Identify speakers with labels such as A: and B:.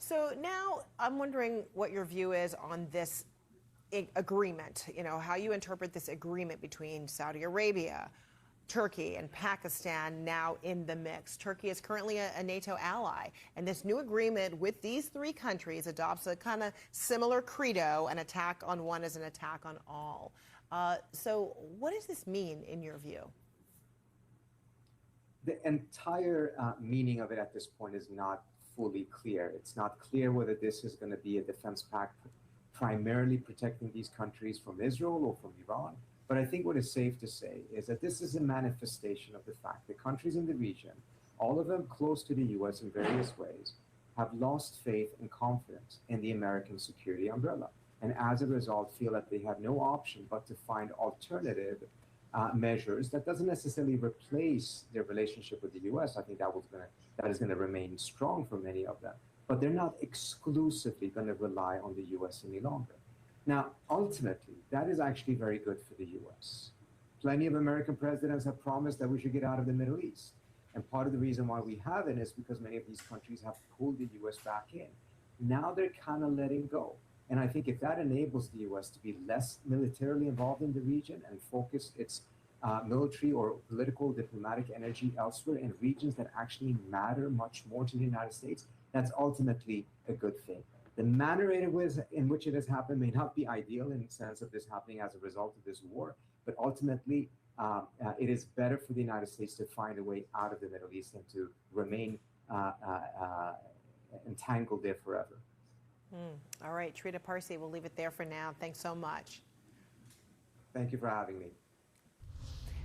A: So now I'm wondering what your view is on this agreement, how you interpret this agreement between Saudi Arabia, Turkey, and Pakistan now in the mix. Turkey is currently a NATO ally, and this new agreement with these three countries adopts a kind of similar credo: an attack on one is an attack on all. So what does this mean in your view?
B: The entire meaning of it at this point is not fully clear. It's not clear whether this is going to be a defense pact primarily protecting these countries from Israel or from Iran. But I think what is safe to say is that this is a manifestation of the fact that countries in the region, all of them close to the US in various ways, have lost faith and confidence in the American security umbrella. And as a result, feel that they have no option but to find alternative measures that doesn't necessarily replace their relationship with the US. I think that is going to remain strong for many of them. But they're not exclusively going to rely on the US any longer. Now, ultimately, that is actually very good for the US. Plenty of American presidents have promised that we should get out of the Middle East. And part of the reason why we haven't is because many of these countries have pulled the US back in. Now they're kind of letting go. And I think if that enables the US to be less militarily involved in the region and focus its military or political diplomatic energy elsewhere in regions that actually matter much more to the United States, that's ultimately a good thing. The manner in which it has happened may not be ideal in the sense of this happening as a result of this war, but ultimately it is better for the United States to find a way out of the Middle East than to remain entangled there forever.
A: All right, Trita Parsi, we'll leave it there for now. Thanks so much.
B: Thank you for having me.